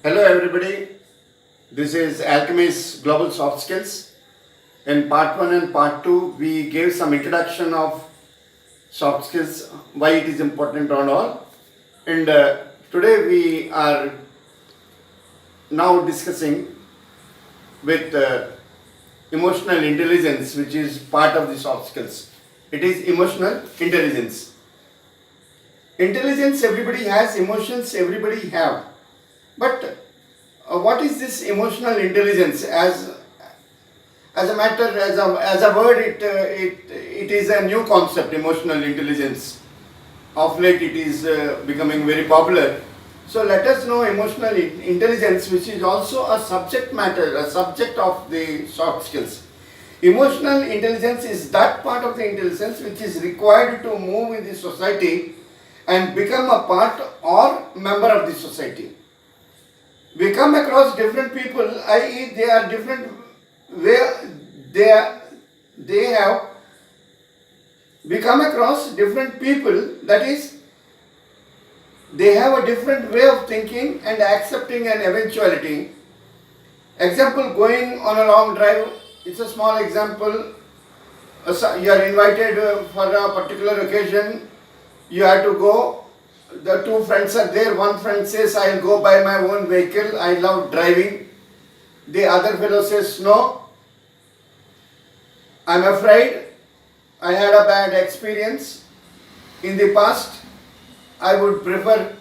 Hello everybody, this is Alchemy'S Global Soft Skills. In part 1 and part 2, we gave some introduction of soft skills, why it is important and all. And today we are now discussing with emotional intelligence, which is part of the soft skills. It is emotional intelligence. Intelligence, everybody has, emotions everybody have. But what is this emotional intelligence? As a matter, as a word, it is a new concept. Emotional intelligence. Of late, it is becoming very popular. So let us know emotional intelligence, which is also a subject matter, a subject of the soft skills. Emotional intelligence is that part of the intelligence which is required to move in the society and become a part or member of the society. We come across different people, i.e. they are different way, they have, we come across different people, that is, they have a different way of thinking and accepting an eventuality. Example, going on a long drive, it's a small example. You are invited for a particular occasion, you have to go. The two friends are there. One friend says, I'll go by my own vehicle, I love driving. The other fellow says, no, I'm afraid, I had a bad experience in the past, I would prefer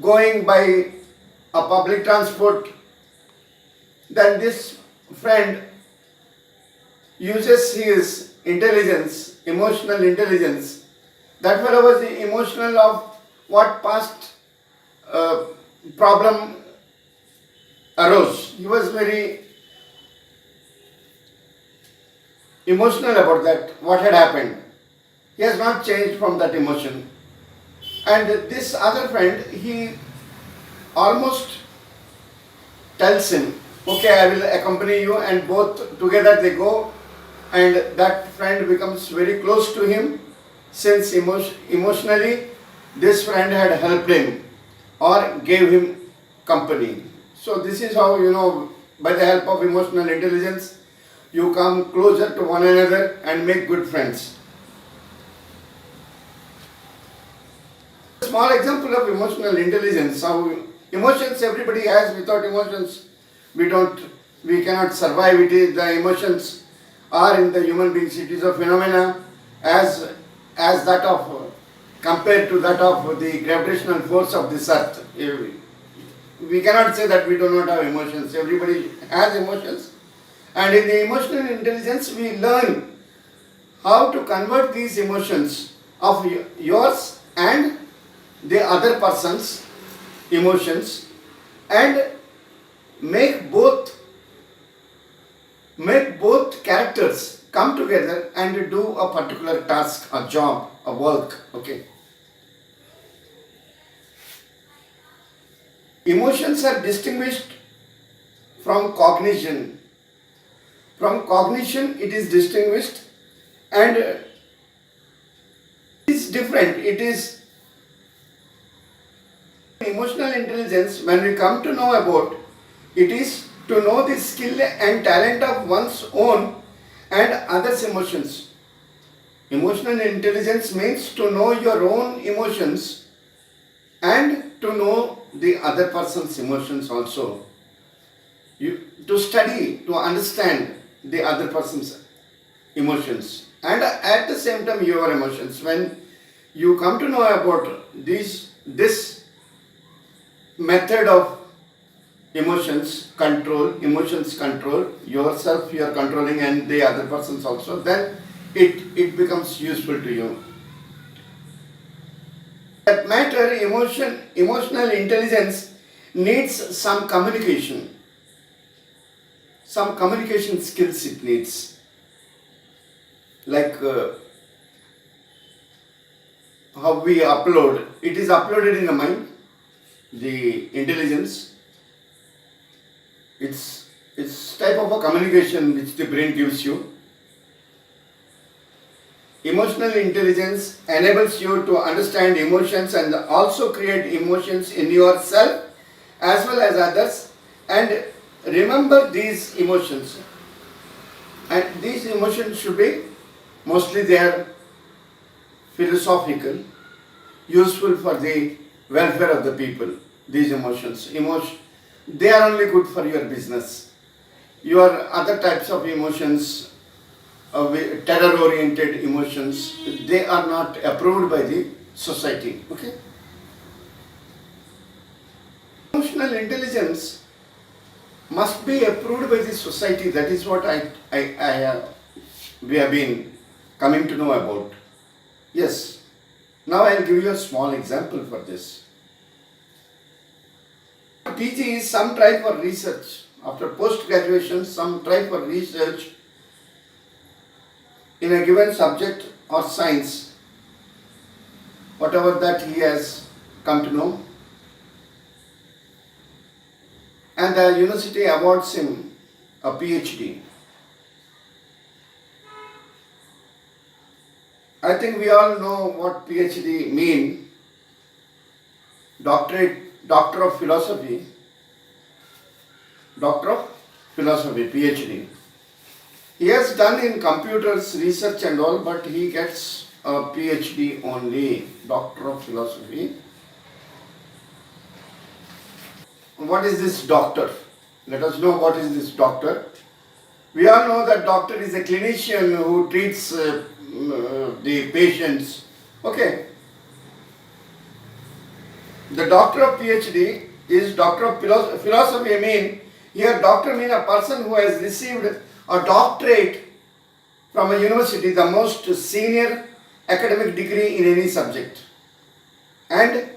going by a public transport. Then this friend uses his intelligence, emotional intelligence. That fellow was emotional of what past problem arose. He was very emotional about that, what had happened. He has not changed from that emotion. And this other friend, he almost tells him, okay, I will accompany you, and both together they go, and that friend becomes very close to him since emotionally this friend had helped him or gave him company. So this is how, by the help of emotional intelligence, you come closer to one another and make good friends. A small example of emotional intelligence, how emotions everybody has. Without emotions, we cannot survive. It is the emotions are in the human beings. It is a phenomena as that of compared to that of the gravitational force of this earth. We cannot say that we do not have emotions. Everybody has emotions. And in the emotional intelligence, we learn how to convert these emotions of yours and the other person's emotions and make both characters come together and do a particular task, a job, a work. Okay. Emotions are distinguished from cognition. From cognition, it is distinguished, and it is different. It is emotional intelligence. When we come to know about, it is to know the skill and talent of one's own and others' emotions. Emotional intelligence means to know your own emotions and to know the other person's emotions also. To study, to understand the other person's emotions and at the same time your emotions. When you come to know about this method of emotions control, yourself you are controlling and the other persons also, then it becomes useful to you. That matter, emotional intelligence needs some communication skills it needs. Like how we upload, it is uploaded in the mind, the intelligence. It's type of a communication which the brain gives you. Emotional intelligence enables you to understand emotions and also create emotions in yourself as well as others, and remember these emotions. And these emotions should be mostly they are philosophical, useful for the welfare of the people. These emotions, they are only good for your business. Your other types of emotions, terror-oriented emotions, they are not approved by the society. Okay. Emotional intelligence must be approved by the society. That is what we have been coming to know about. Yes. Now I will give you a small example for this. PG is some try for research. After post-graduation, some try for research in a given subject or science, whatever that he has come to know. And the university awards him a PhD. I think we all know what PhD mean. Doctor of Philosophy, PhD. He has done in computers research and all, but he gets a PhD only, Doctor of Philosophy. What is this doctor? Let us know what is this doctor. We all know that doctor is a clinician who treats the patients. Okay. The doctor of PhD is doctor of philosophy. I mean, here doctor means a person who has received a doctorate from a university, the most senior academic degree in any subject. And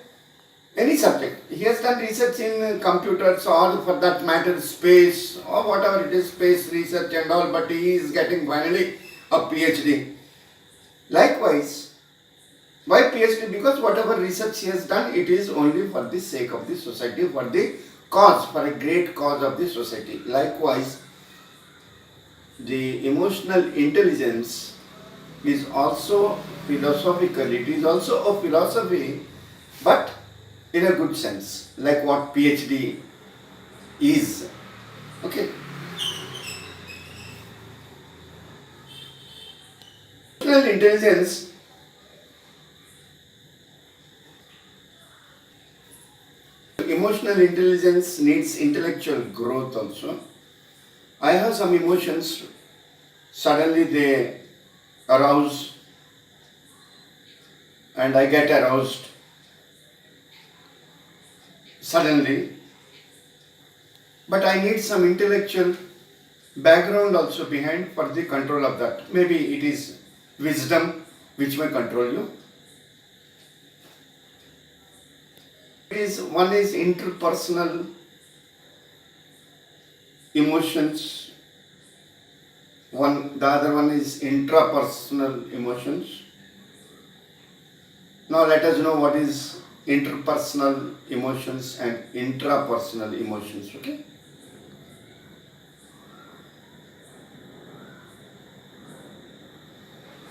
any subject. He has done research in computers or for that matter space or whatever it is, space research and all, but he is getting finally a PhD. Likewise, why PhD? Because whatever research he has done, it is only for the sake of the society, for the cause, for a great cause of the society. Likewise, the emotional intelligence is also philosophical. It is also a philosophy, but in a good sense, like what PhD is. Okay. Emotional intelligence needs intellectual growth also. I have some emotions, suddenly they arouse and I get aroused suddenly, but I need some intellectual background also behind for the control of that. Maybe it is wisdom which may control you. One is interpersonal emotions, the other one is intrapersonal emotions. Now let us know what is interpersonal emotions and intrapersonal emotions. Okay.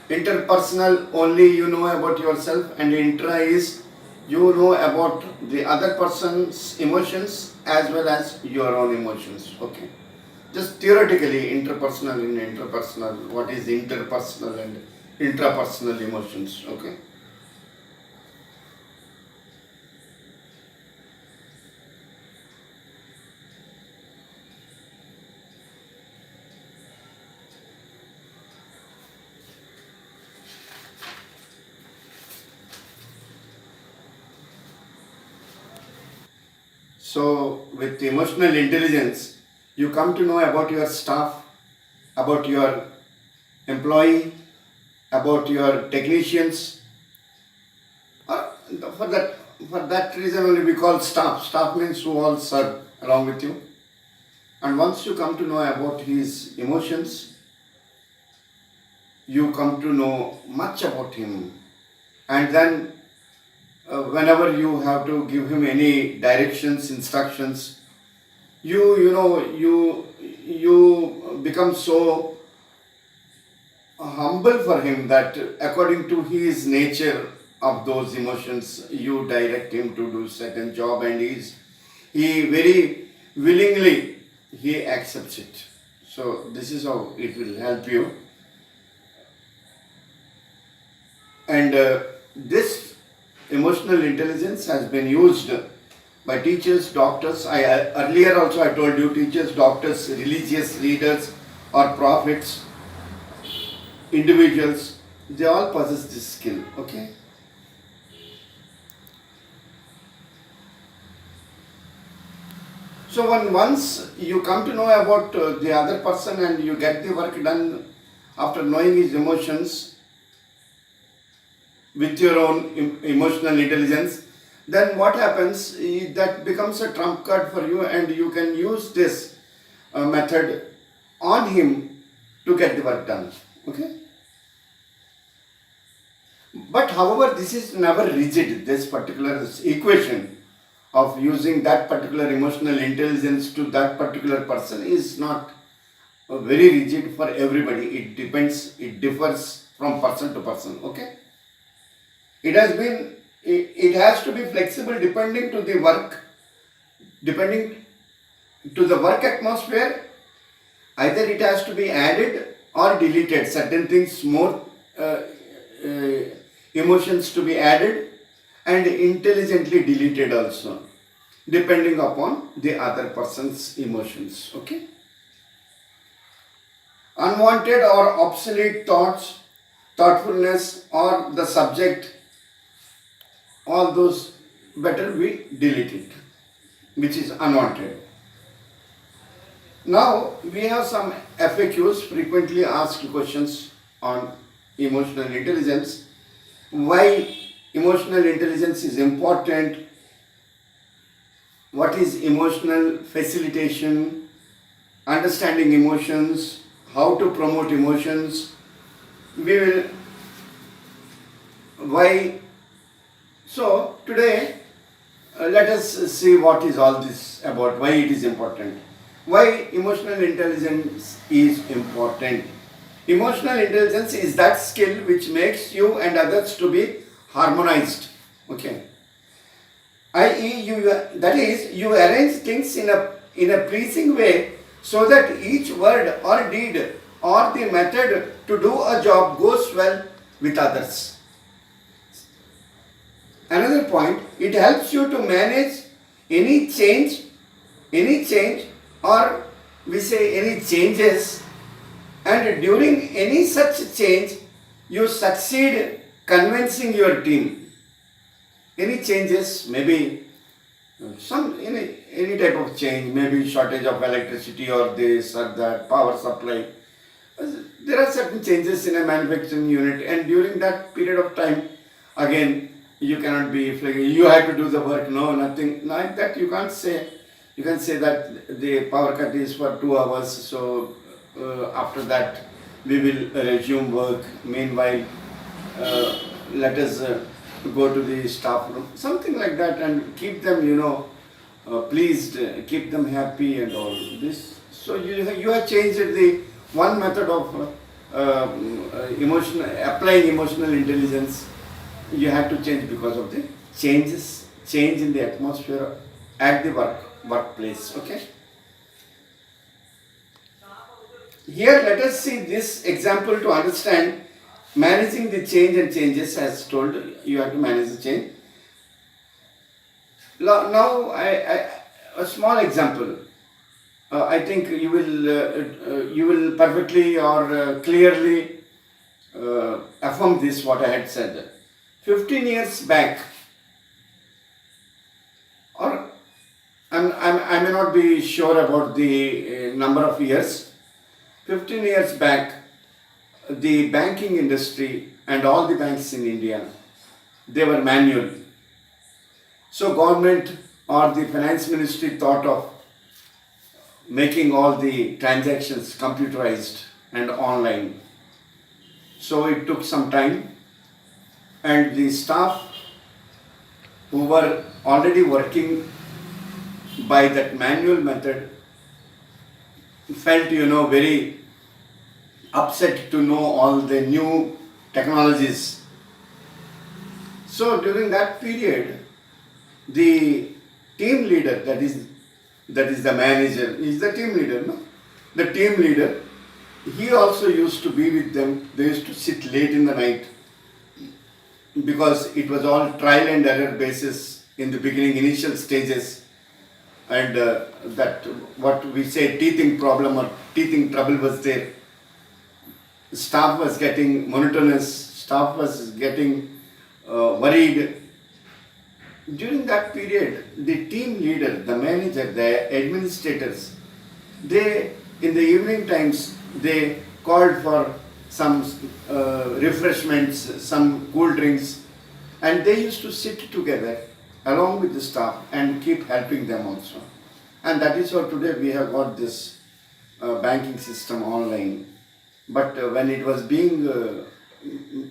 Interpersonal, only you know about yourself, and intra is you know about the other person's emotions as well as your own emotions. Okay. Just theoretically, interpersonal and intrapersonal, what is interpersonal and intrapersonal emotions. Okay. So, with emotional intelligence, you come to know about your staff, about your employee, about your technicians. Or for that reason only we call staff. Staff means who all serve along with you. And once you come to know about his emotions, you come to know much about him. And then whenever you have to give him any directions, instructions, you become so humble for him that according to his nature of those emotions, you direct him to do certain job, and he very willingly he accepts it. So this is how it will help you. And this emotional intelligence has been used by teachers, doctors. Earlier also I told you, teachers, doctors, religious leaders or prophets, individuals, they all possess this skill. Okay. So once you come to know about the other person and you get the work done after knowing his emotions with your own emotional intelligence, then what happens is that becomes a trump card for you, and you can use this method on him to get the work done. Okay. But however, this is never rigid. This particular equation of using that particular emotional intelligence to that particular person is not very rigid for everybody. It depends, it differs from person to person. Okay. It has to be flexible depending to the work, depending to the work atmosphere. Either it has to be added or deleted. Certain things more emotions to be added and intelligently deleted also, depending upon the other person's emotions. Okay. Unwanted or obsolete thoughts, thoughtfulness, or the subject, all those better we delete it, which is unwanted. Now we have some FAQs, frequently asked questions on emotional intelligence. Why emotional intelligence is important? What is emotional facilitation? Understanding emotions, how to promote emotions. Why? So today let us see what is all this about, why it is important. Why emotional intelligence is important. Emotional intelligence is that skill which makes you and others to be harmonized. Okay. I.e., you arrange things in a pleasing way so that each word or deed or the method to do a job goes well with others. Another point, it helps you to manage any change or we say any changes, and during any such change you succeed convincing your team. Any changes, maybe any type of change, maybe shortage of electricity or this or that, power supply. There are certain changes in a manufacturing unit, and during that period of time, again, you cannot be flexible. You have to do the work. No, nothing like that. You can't say. You can say that the power cut is for 2 hours. So after that, we will resume work. Meanwhile, let us go to the staff room, something like that, and keep them, pleased, keep them happy and all this. So you have changed the one method of applying emotional intelligence. You have to change because of the change in the atmosphere at the workplace. Okay. Here let us see this example to understand managing the change and changes. As told, you have to manage the change. Now a small example. I think you will perfectly or clearly affirm this what I had said. 15 years back, or I may not be sure about the number of years. 15 years back, the banking industry and all the banks in India, they were manual. So government or the finance ministry thought of making all the transactions computerized and online. So it took some time, and the staff who were already working by that manual method felt, very upset to know all the new technologies. So during that period, the team leader, that is the manager, is the team leader, no? The team leader, he also used to be with them. They used to sit late in the night because it was all trial and error basis in the beginning, initial stages, and that what we say teething problem or teething trouble was there. Staff was getting monotonous, staff was getting worried. During that period, the team leader, the manager, the administrators, they, in the evening times, they called for some refreshments, some cool drinks, and they used to sit together along with the staff and keep helping them also. And that is how today we have got this banking system online. But when it was being,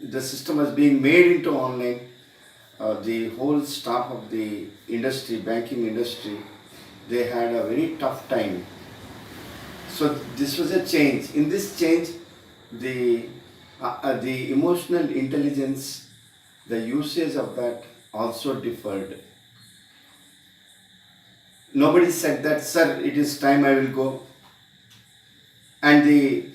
the system was being made into online, the whole staff of the industry, banking industry, they had a very tough time. So this was a change. In this change, the emotional intelligence, the usage of that also differed. Nobody said that, sir, it is time, I will go. And the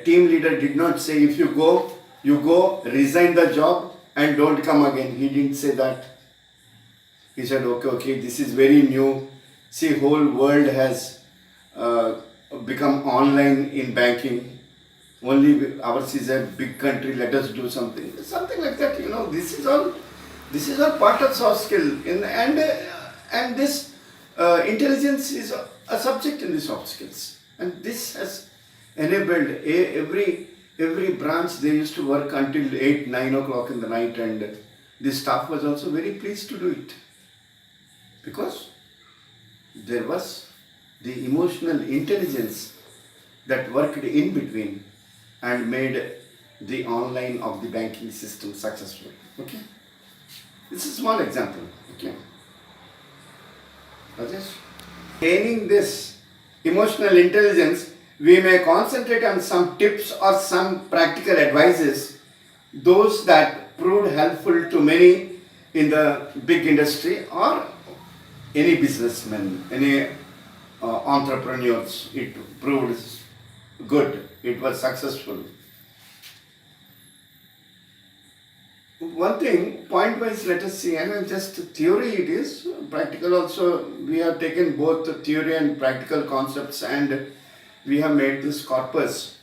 team leader did not say, if you go, resign the job and don't come again. He didn't say that. He said, okay, this is very new. See, whole world has become online in banking. Only ours is a big country, let us do something. Something like that, this is all part of soft skill. And this intelligence is a subject in the soft skills. And this has enabled every branch. They used to work until 8, 9 o'clock in the night, and the staff was also very pleased to do it. Because there was the emotional intelligence that worked in between and made the online of the banking system successful. Okay? This is a small example. Okay? Rajesh? Gaining this emotional intelligence, we may concentrate on some tips or some practical advices, those that proved helpful to many in the big industry or any businessmen, any entrepreneurs. It proved good, it was successful. One thing, point-wise, let us see, and just theory it is, practical also, we have taken both the theory and practical concepts and we have made this corpus.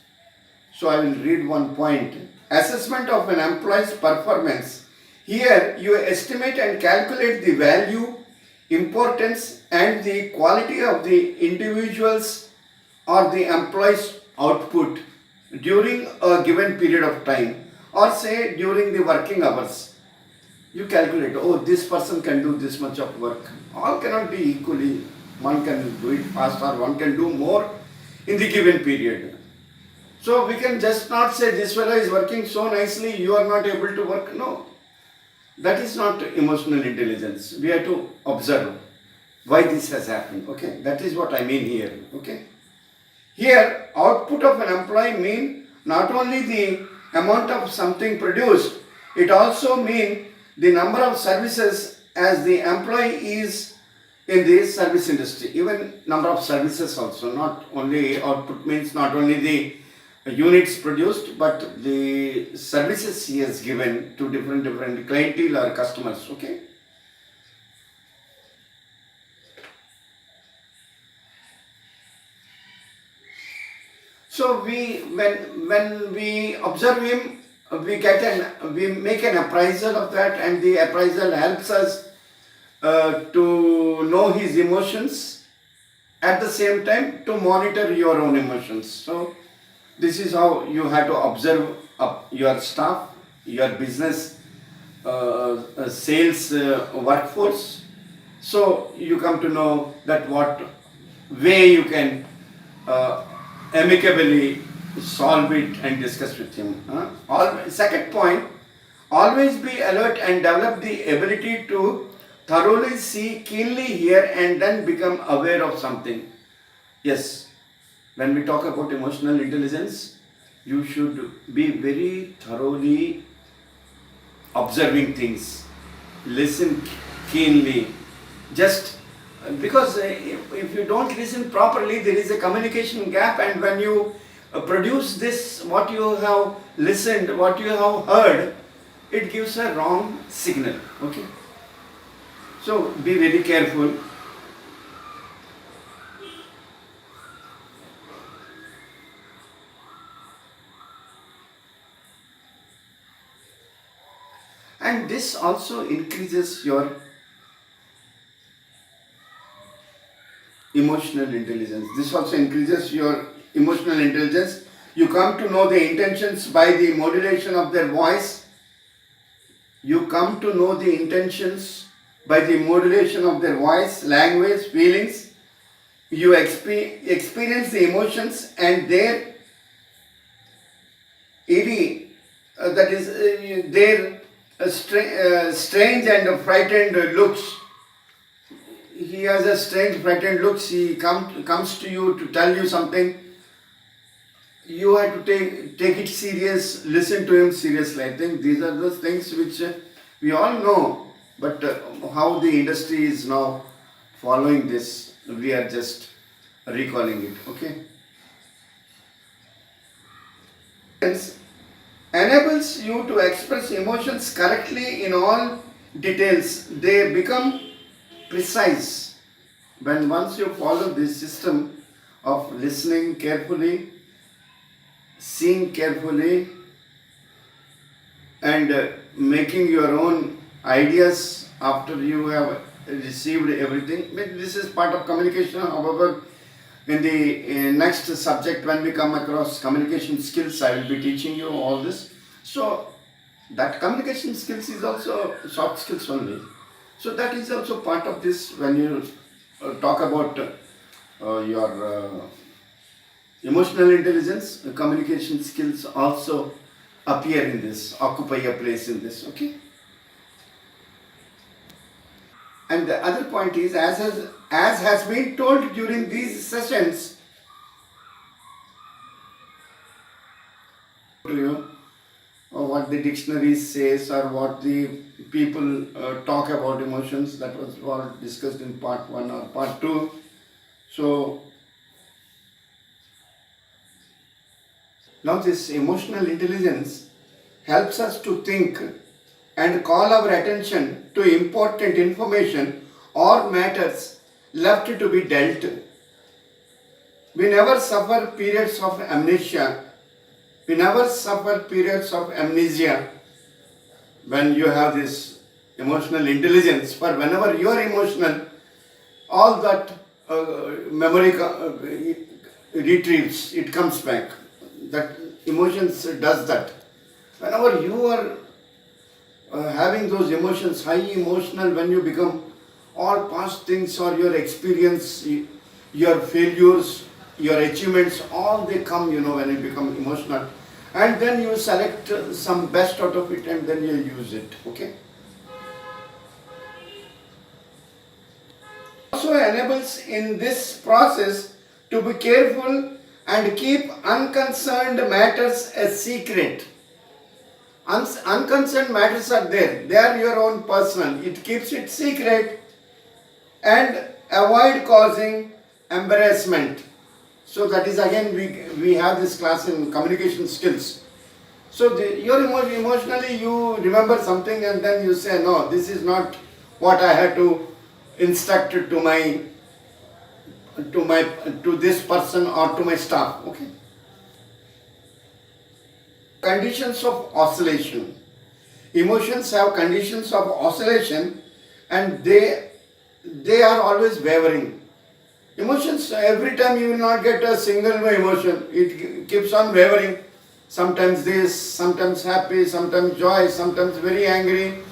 So I will read one point. Assessment of an employee's performance. Here you estimate and calculate the value, importance and the quality of the individual's or the employee's output during a given period of time, or say during the working hours. You calculate, this person can do this much of work. All cannot be equally. One can do it faster, one can do more in the given period. So we can just not say this fellow is working so nicely, you are not able to work. No, that is not emotional intelligence. We have to observe why this has happened. Okay, that is what I mean here. Okay, here output of an employee mean not only the amount of something produced, it also mean the number of services as the employee is in the service industry. Even number of services also, not only output means not only the units produced, but the services he has given to different clientele or customers. Okay. So when we observe him, we make an appraisal of that, and the appraisal helps us to know his emotions, at the same time to monitor your own emotions. So this is how you have to observe your staff, your business, sales workforce. So you come to know that what way you can amicably solve it and discuss with him. Second point, always be alert and develop the ability to thoroughly see, keenly hear and then become aware of something. Yes, when we talk about emotional intelligence, you should be very thoroughly observing things, listen keenly. Just Because if you don't listen properly, there is a communication gap, and when you produce this, what you have listened, what you have heard, it gives a wrong signal. Okay, so be very careful. And this also increases your emotional intelligence. This also increases your emotional intelligence. You come to know the intentions by the modulation of their voice. You come to know the intentions by the modulation of their voice, language, feelings. You experience the emotions and their eerie, that is, their strange and frightened looks. He has a strange frightened looks. He comes to you to tell you something. You have to take it serious, listen to him seriously. I think these are the things which we all know, but how the industry is now following this, we are just recalling it. Okay. Hence, enables you to express emotions correctly in all details. They become precise when once you follow this system of listening carefully, seeing carefully, and making your own ideas after you have received everything. I mean, this is part of communication. However, in the next subject, when we come across communication skills, I will be teaching you all this. So that communication skills is also soft skills only. So that is also part of this. When you talk about your emotional intelligence, communication skills also appear in this, occupy a place in this. Okay. And the other point is, as has been told during these sessions to you, or what the dictionary says, or what the people talk about emotions, that was all discussed in part 1 or part 2. So now this emotional intelligence helps us to think and call our attention to important information or matters left to be dealt. We never suffer periods of amnesia. We never suffer periods of amnesia when you have this emotional intelligence. For whenever you are emotional, all that memory retrieves, it comes back. That emotions does that. Whenever you are having those emotions, high emotional, when you become all past things or your experience, your failures, your achievements, all they come, when you become emotional. And then you select some best out of it and then you use it. Okay. Also enables in this process to be careful and keep unconcerned matters a secret. Unconcerned matters are there. They are your own personal. It keeps it secret and avoid causing embarrassment. So that is again we have this class in communication skills. So you're emotionally you remember something and then you say, no, this is not what I had to instruct to this person or to my staff. Okay. Conditions of oscillation. Emotions have conditions of oscillation and they are always wavering. Emotions, every time you will not get a single emotion. It keeps on wavering. Sometimes this, sometimes happy, sometimes joy, sometimes very angry,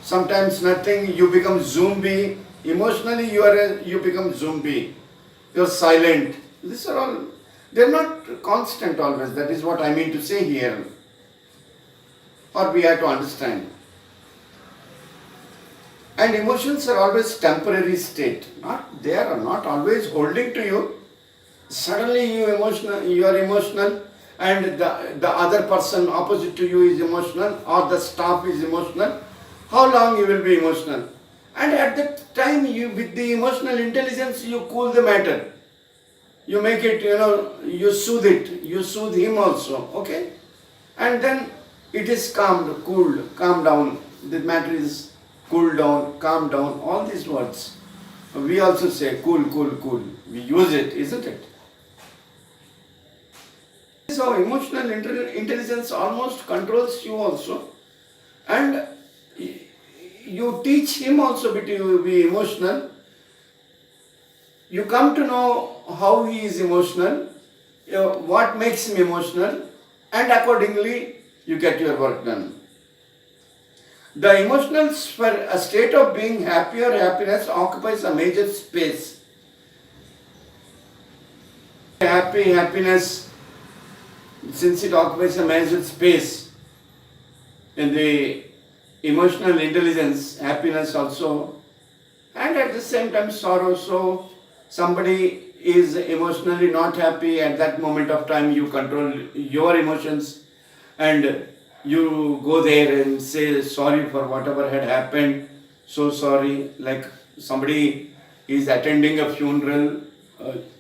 sometimes nothing. You become zombie. Emotionally you become zombie. You're silent. These are all, they're not constant always. That is what I mean to say here. Or we have to understand. And emotions are always temporary state. They are not always holding to you. Suddenly you are emotional and the other person opposite to you is emotional or the staff is emotional. How long you will be emotional? And at that time, you, with the emotional intelligence, you cool the matter. You make it, you soothe it, you soothe him also, okay? And then it is calmed, cooled, calm down. The matter is cool down, calm down, all these words. We also say cool, cool, cool. We use it, isn't it? So emotional intelligence almost controls you also. And you teach him also to be emotional. You come to know how he is emotional, what makes him emotional, and accordingly you get your work done. The emotional sphere, a state of being happy or happiness, occupies a major space. Happiness, since it occupies a major space in the emotional intelligence, happiness also, and at the same time sorrow. So somebody is emotionally not happy, at that moment of time you control your emotions and you go there and say sorry for whatever had happened, so sorry. Like somebody is attending a funeral,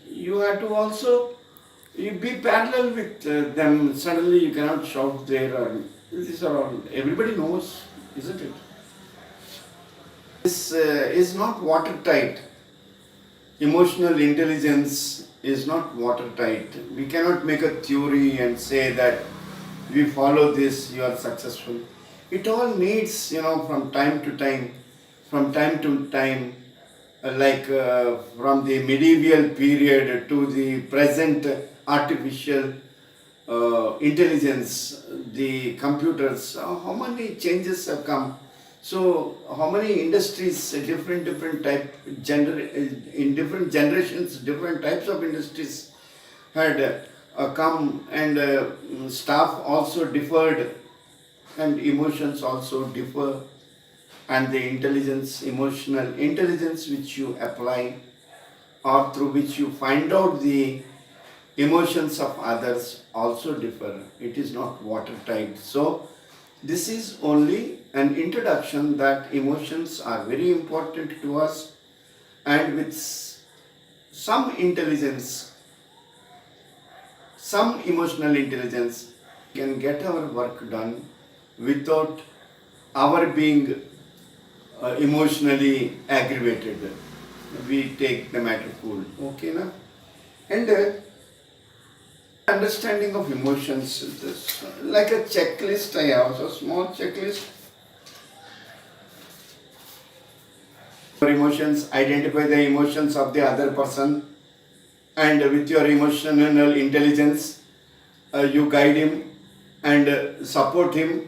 you have to also you be parallel with them. Suddenly you cannot shout there, or these are all, everybody knows, isn't it? This is not watertight. Emotional intelligence is not watertight. We cannot make a theory and say that we follow this, you are successful. It all needs, from time to time, from the medieval period to the present artificial intelligence, the computers, how many changes have come. So how many industries, different type, in different generations, different types of industries had come, and staff also differed, and emotions also differ, and the emotional intelligence which you apply or through which you find out the emotions of others also differ. It is not watertight. So this is only an introduction that emotions are very important to us, and with some intelligence, some emotional intelligence, can get our work done without our being emotionally aggravated. We take the matter cool. Okay, na? And understanding of emotions, this, like a checklist I have, so small checklist. Your emotions, identify the emotions of the other person, and with your emotional intelligence, you guide him and support him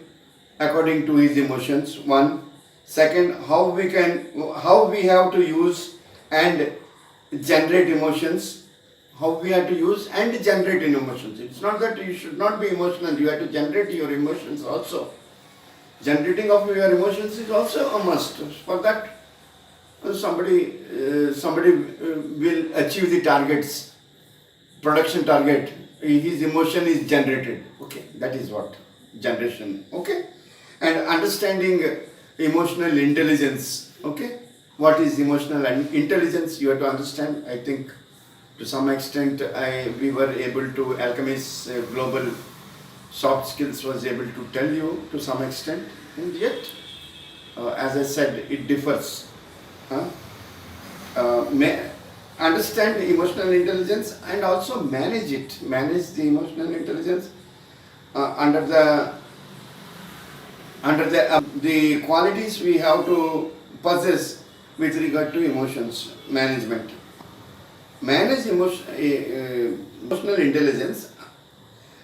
according to his emotions. One. Second, how we have to use and generate emotions. How we have to use and generate emotions. It's not that you should not be emotional, you have to generate your emotions also. Generating of your emotions is also a must. For that, somebody will achieve the targets, production target, his emotion is generated. Okay, that is what generation. Okay, and understanding emotional intelligence. Okay, what is emotional intelligence? You have to understand. I think to some extent we were able to, Alchemy'S global soft skills was able to tell you to some extent, and yet as I said, it differs. Understand emotional intelligence and also manage it. Manage the emotional intelligence under the qualities we have to possess with regard to emotions management. Manage emotional intelligence,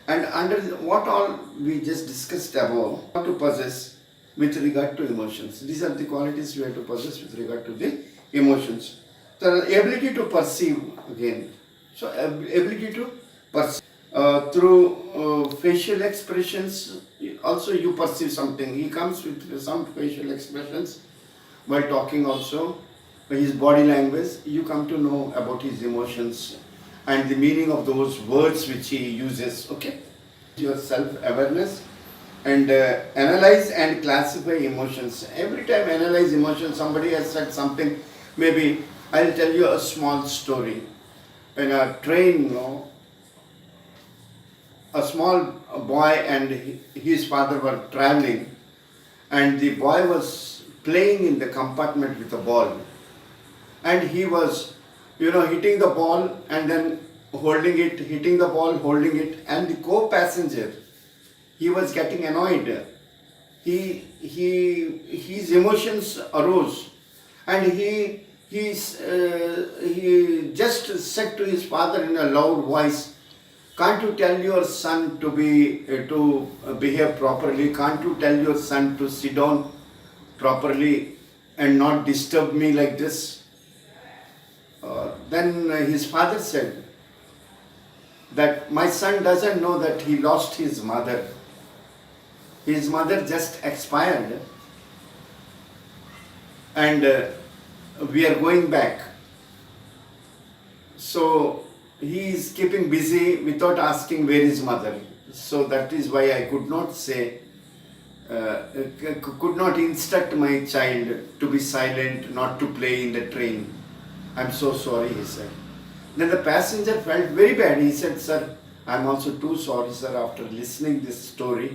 and under what all we just discussed above, how to possess with regard to emotions. These are the qualities we have to possess with regard to the emotions. The ability to perceive again. So ability to perceive through facial expressions. Also you perceive something. He comes with some facial expressions while talking also. His body language, you come to know about his emotions and the meaning of those words which he uses. Okay, your self-awareness, and analyze and classify emotions. Every time analyze emotions, somebody has said something. Maybe I'll tell you a small story. In a train, a small boy and his father were traveling, and the boy was playing in the compartment with a ball, and he was, hitting the ball and then holding it, hitting the ball, holding it, and the co-passenger, he was getting annoyed. His emotions arose, and he just said to his father in a loud voice, "Can't you tell your son to behave properly? Can't you tell your son to sit down properly and not disturb me like this?" Then his father said that my son doesn't know that he lost his mother. His mother just expired, and we are going back. So he is keeping busy without asking where is mother. So that is why I could not say, could not instruct my child to be silent, not to play in the train. I'm so sorry, he said. Then the passenger felt very bad. He said, "Sir, I'm also too sorry, sir, after listening this story,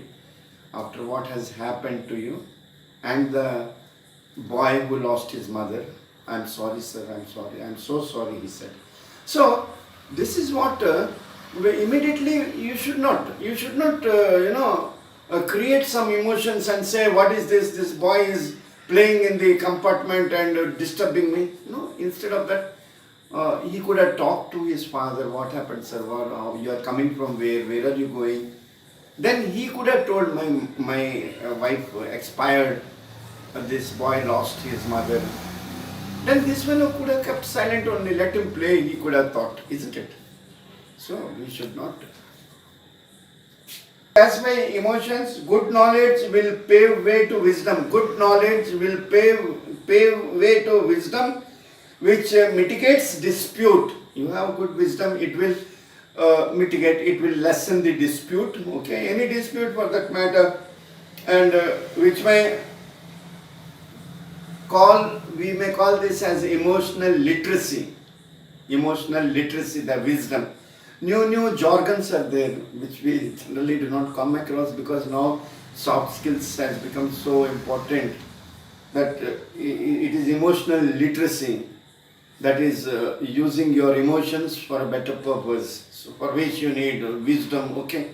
after what has happened to you and the boy who lost his mother. I'm sorry, sir, I'm sorry. I'm so sorry," he said. So this is what immediately you should not create some emotions and say, "What is this boy is playing in the compartment and disturbing me." No, instead of that, he could have talked to his father. "What happened, sir? You are coming from where are you going?" Then he could have told, my wife expired, this boy lost his mother. Then this fellow could have kept silent only, let him play, he could have thought, isn't it? So we should not. As my emotions, good knowledge will pave way to wisdom. Good knowledge will pave way to wisdom, which mitigates dispute. You have good wisdom, it will mitigate, it will lessen the dispute, okay, any dispute for that matter, and which we may call this as emotional literacy, the wisdom. New jargons are there, which we generally do not come across, because now soft skills has become so important that it is emotional literacy, that is using your emotions for a better purpose, so for which you need wisdom, okay.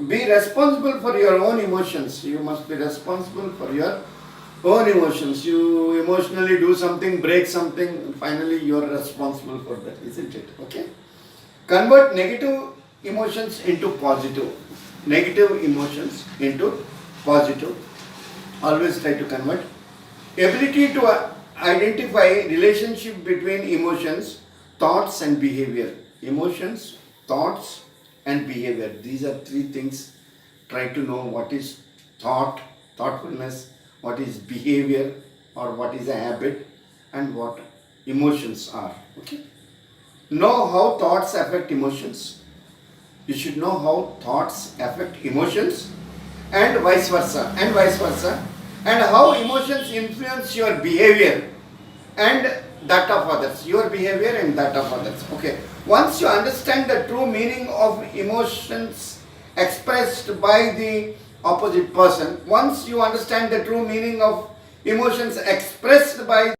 Be responsible for your own emotions. You must be responsible for your own emotions. You emotionally do something, break something, finally you are responsible for that, isn't it? Okay. Convert negative emotions into positive. Negative emotions into positive. Always try to convert. Ability to identify relationship between emotions, thoughts and behavior. Emotions, thoughts and behavior. These are three things. Try to know what is thoughtfulness, what is behavior or what is a habit, and what emotions are. Okay. Know how thoughts affect emotions. You should know how thoughts affect emotions, and vice versa, and how emotions influence your behavior and that of others, your behavior and that of others. Okay. Once you understand the true meaning of emotions expressed by the opposite person, once you understand the true meaning of emotions expressed by